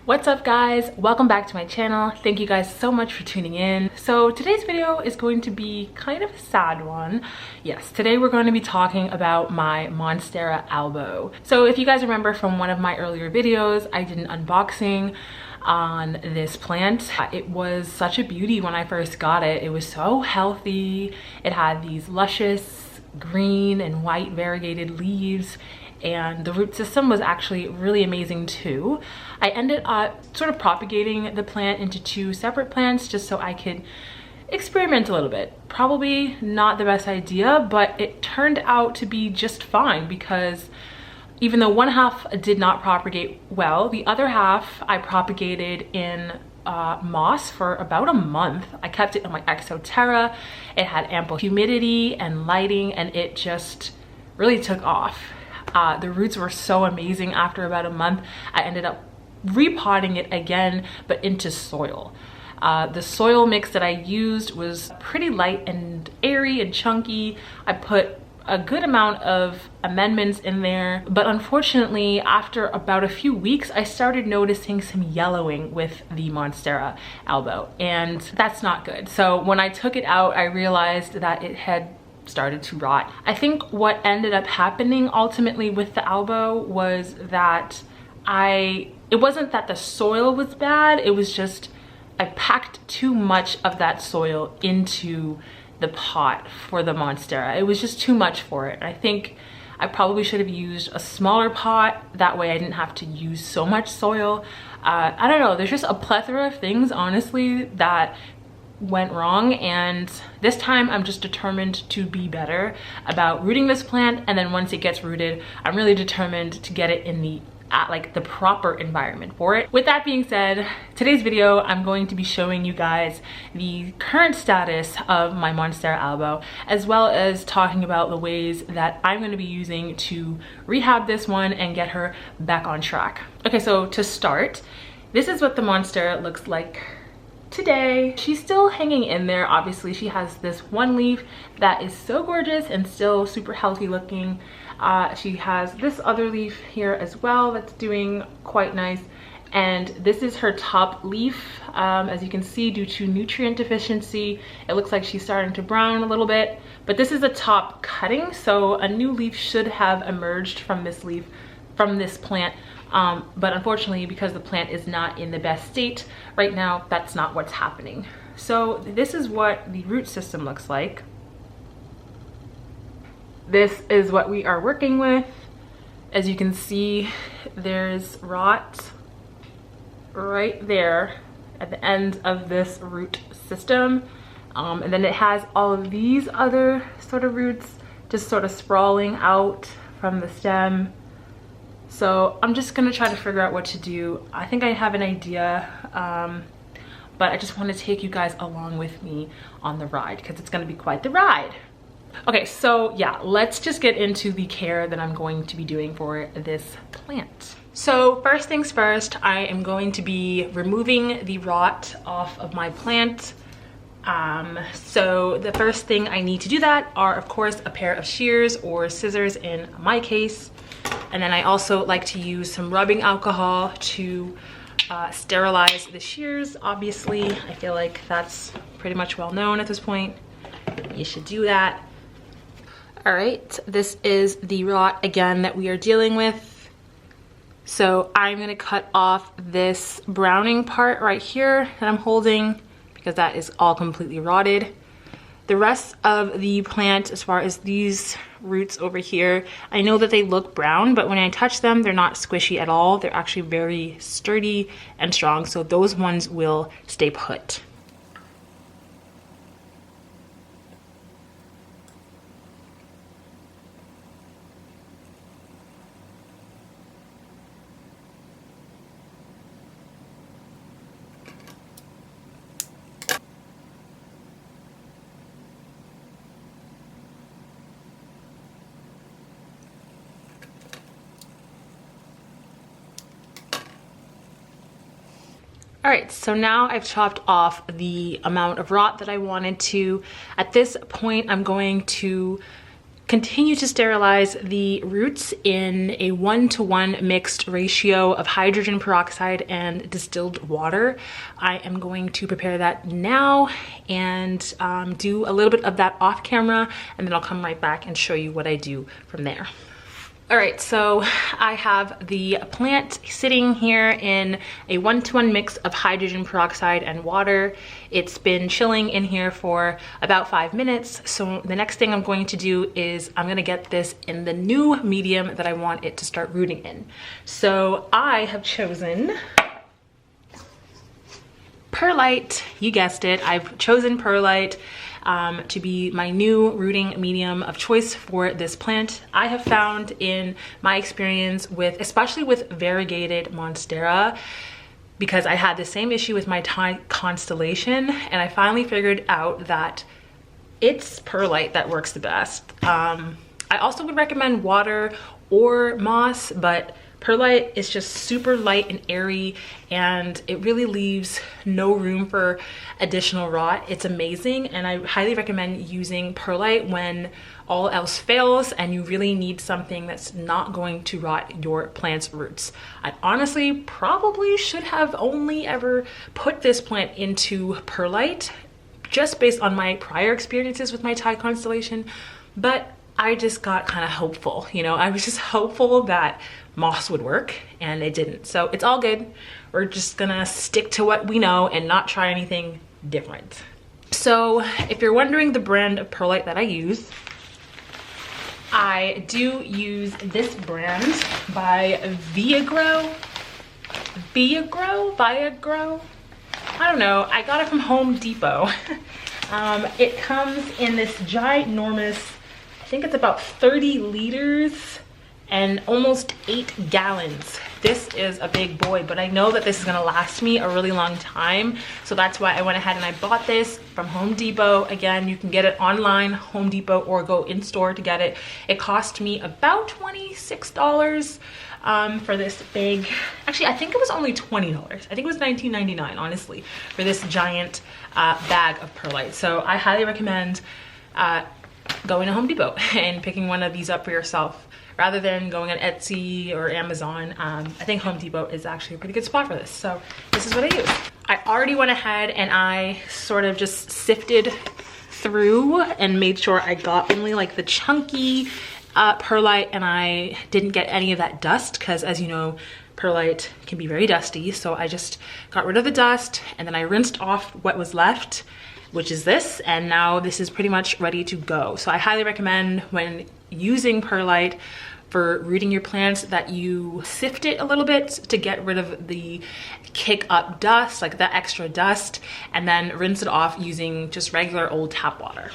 What's up guys? Welcome back to my channel. Thank you guys so much for tuning in. So today's video is going to be kind of a sad one. Yes, today we're going to be talking about my Monstera albo. So if you guys remember from one of my earlier videos, I did an unboxing on this plant. It was such a beauty when I first got it. It was so healthy. It had these luscious green and white variegated leaves, and the root system was actually really amazing too. I ended up sort of propagating the plant into two separate plants just so I could experiment a little bit. Probably not the best idea, but it turned out to be just fine because even though one half did not propagate well, the other half I propagated in moss for about a month. I kept it in my Exoterra. It had ample humidity and lighting, and it just really took off. The roots were so amazing. After about a month, I ended up repotting it again, but into soil. The soil mix that I used was pretty light and airy and chunky. I put a good amount of amendments in there, but unfortunately after about a few weeks I started noticing some yellowing with the Monstera albo, and that's not good. So when I took it out, I realized that it had started to rot. I think what ended up happening ultimately with the albo was that it wasn't that the soil was bad, it was just I packed too much of that soil into the pot for the Monstera. It was just too much for it. I think I probably should have used a smaller pot. That way I didn't have to use so much soil. I don't know, there's just a plethora of things honestly that went wrong, and this time I'm just determined to be better about rooting this plant, and then once it gets rooted, I'm really determined to get it in the the proper environment for it. With that being said, today's video I'm going to be showing you guys the current status of my Monstera albo, as well as talking about the ways that I'm going to be using to rehab this one and get her back on track. Okay, so to start, this is what the Monstera looks like today. She's still hanging in there. Obviously she has this one leaf that is so gorgeous and still super healthy looking. She has this other leaf here as well that's doing quite nice, and this is her top leaf. As you can see, due to nutrient deficiency, it looks like she's starting to brown a little bit, but this is a top cutting, so a new leaf should have emerged from this leaf, from this plant. But unfortunately, because the plant is not in the best state right now, that's not what's happening. So this is what the root system looks like. This is what we are working with. As you can see, there's rot right there at the end of this root system. And then it has all of these other sort of roots just sort of sprawling out from the stem. So I'm just gonna try to figure out what to do. I think I have an idea, but I just want to take you guys along with me on the ride because it's gonna be quite the ride. Okay, so yeah, let's just get into the care that I'm going to be doing for this plant. So first things first, I am going to be removing the rot off of my plant. So the first thing I need to do that are of course a pair of shears or scissors in my case. And then I also like to use some rubbing alcohol to sterilize the shears. Obviously, I feel like that's pretty much well known at this point. You should do that. All right, this is the rot again that we are dealing with. So I'm gonna cut off this browning part right here that I'm holding because that is all completely rotted. The rest of the plant, as far as these roots over here, I know that they look brown, but when I touch them, they're not squishy at all. They're actually very sturdy and strong, so those ones will stay put. All right, so now I've chopped off the amount of rot that I wanted to. At this point, I'm going to continue to sterilize the roots in a 1-to-1 mixed ratio of hydrogen peroxide and distilled water. I am going to prepare that now and do a little bit of that off camera, and then I'll come right back and show you what I do from there. All right, so I have the plant sitting here in a 1-to-1 mix of hydrogen peroxide and water. It's been chilling in here for about 5 minutes. So the next thing I'm going to do is I'm gonna get this in the new medium that I want it to start rooting in. So I have chosen Perlite. You guessed it, I've chosen Perlite to be my new rooting medium of choice for this plant. I have found in my experience with, especially with variegated Monstera, because I had the same issue with my Thai constellation, and I finally figured out that it's Perlite that works the best. I also would recommend water or moss, but Perlite is just super light and airy, and it really leaves no room for additional rot. It's amazing, and I highly recommend using Perlite when all else fails and you really need something that's not going to rot your plant's roots. I honestly probably should have only ever put this plant into Perlite just based on my prior experiences with my Thai constellation, but I just got kind of hopeful, you know, I was just hopeful that moss would work, and it didn't. So it's all good. We're just gonna stick to what we know and not try anything different. So if you're wondering the brand of Perlite that I use, I do use this brand by Viagro. I don't know, I got it from Home Depot. It comes in this ginormous, I think it's about 30 liters and almost 8 gallons. This is a big boy, but I know that this is gonna last me a really long time. So that's why I went ahead and I bought this from Home Depot. Again, you can get it online, Home Depot, or go in store to get it. It cost me about $26 for this big, actually I think it was only $20. I think it was $19.99, honestly, for this giant bag of Perlite. So I highly recommend going to Home Depot and picking one of these up for yourself rather than going on Etsy or Amazon. I think Home Depot is actually a pretty good spot for this. So this is what I use. I already went ahead and I sort of just sifted through and made sure I got only like the chunky Perlite, and I didn't get any of that dust, because as you know, Perlite can be very dusty. So I just got rid of the dust, and then I rinsed off what was left, which is this, and now this is pretty much ready to go. So I highly recommend when using Perlite for rooting your plants that you sift it a little bit to get rid of the kick up dust, like that extra dust, and then rinse it off using just regular old tap water.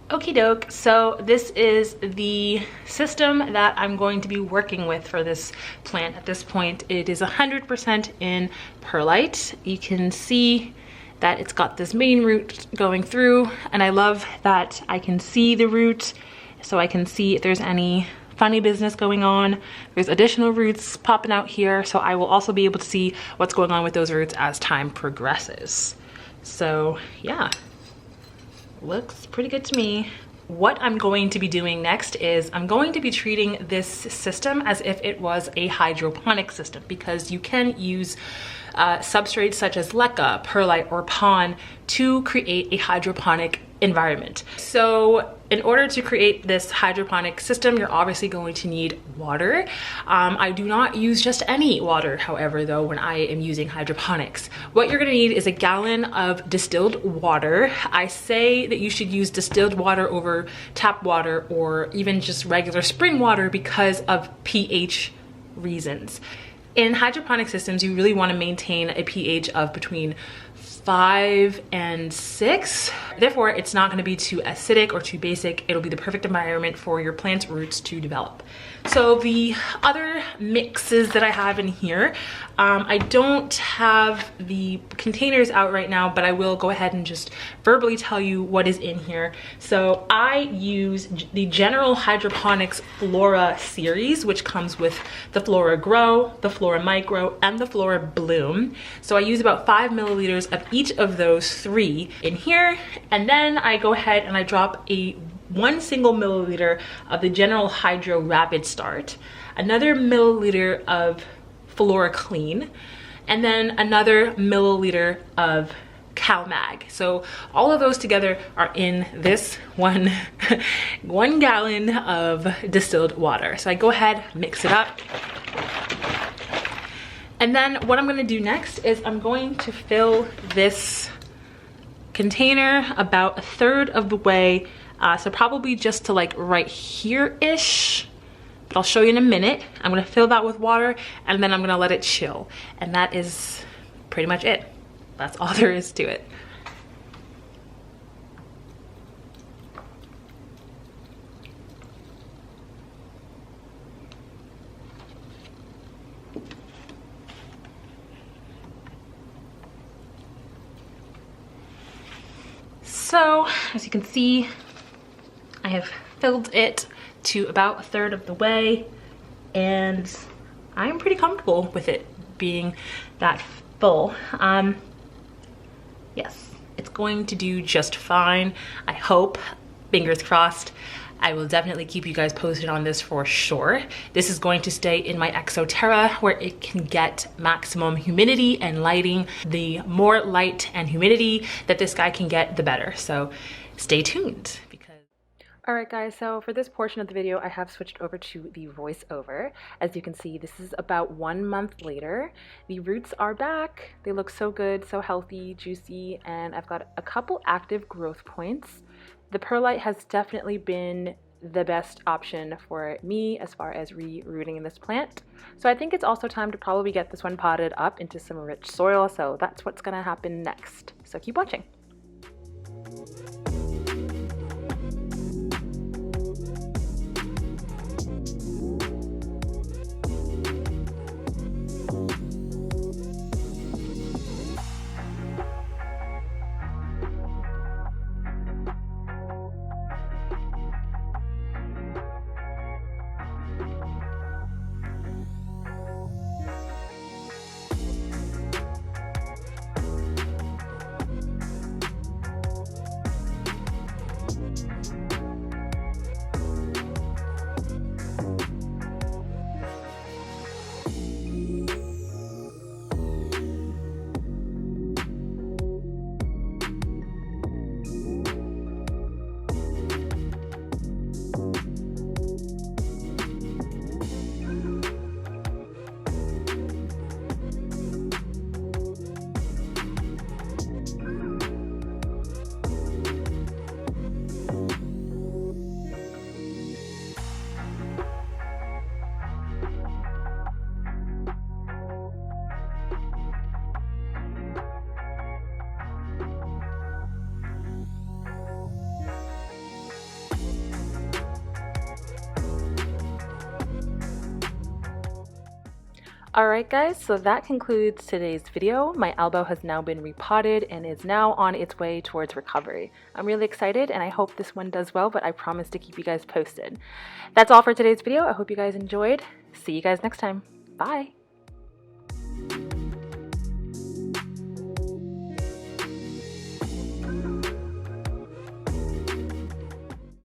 Okie doke, so this is the system that I'm going to be working with for this plant. At this point, it is 100% in Perlite. You can see that it's got this main root going through, and I love that I can see the root, so I can see if there's any funny business going on. There's additional roots popping out here, so I will also be able to see what's going on with those roots as time progresses. So yeah, looks pretty good to me. What I'm going to be doing next is I'm going to be treating this system as if it was a hydroponic system, because you can use substrates such as leca, perlite, or pon to create a hydroponic environment. So in order to create this hydroponic system, you're obviously going to need water. I do not use just any water, however, though, when I am using hydroponics. What you're gonna need is a gallon of distilled water. I say that you should use distilled water over tap water or even just regular spring water because of pH reasons. In hydroponic systems, you really want to maintain a pH of between 5 and 6. Therefore, it's not going to be too acidic or too basic. It'll be the perfect environment for your plant's roots to develop. So the other mixes that I have in here, I don't have the containers out right now, but I will go ahead and just verbally tell you what is in here. So I use the General Hydroponics Flora series, which comes with the Flora Grow, the Flora Micro, and the Flora Bloom. So I use about 5 milliliters of each of those 3 in here. And then I go ahead and I drop a 1 single milliliter of the General Hydro Rapid Start, another milliliter of Flora Clean, and then another milliliter of CalMag. So all of those together are in this one gallon of distilled water. So I go ahead, mix it up. And then what I'm gonna do next is I'm going to fill this container about 1/3 of the way, so probably just to like right here-ish, but I'll show you in a minute. I'm gonna fill that with water and then I'm gonna let it chill. And that is pretty much it. That's all there is to it. So, as you can see, I have filled it to about 1/3 of the way, and I'm pretty comfortable with it being that full. Yes, it's going to do just fine. I hope, fingers crossed. I will definitely keep you guys posted on this for sure. This is going to stay in my Exoterra where it can get maximum humidity and lighting. The more light and humidity that this guy can get, the better. So stay tuned. Alright guys, so for this portion of the video, I have switched over to the voiceover. As you can see, this is about 1 month later. The roots are back. They look so good, so healthy, juicy, and I've got a couple active growth points. The Perlite has definitely been the best option for me as far as re-rooting this plant. So I think it's also time to probably get this one potted up into some rich soil, so that's what's gonna happen next. So keep watching. Alright guys, so that concludes today's video. My albo has now been repotted and is now on its way towards recovery. I'm really excited and I hope this one does well, but I promise to keep you guys posted. That's all for today's video. I hope you guys enjoyed. See you guys next time. Bye!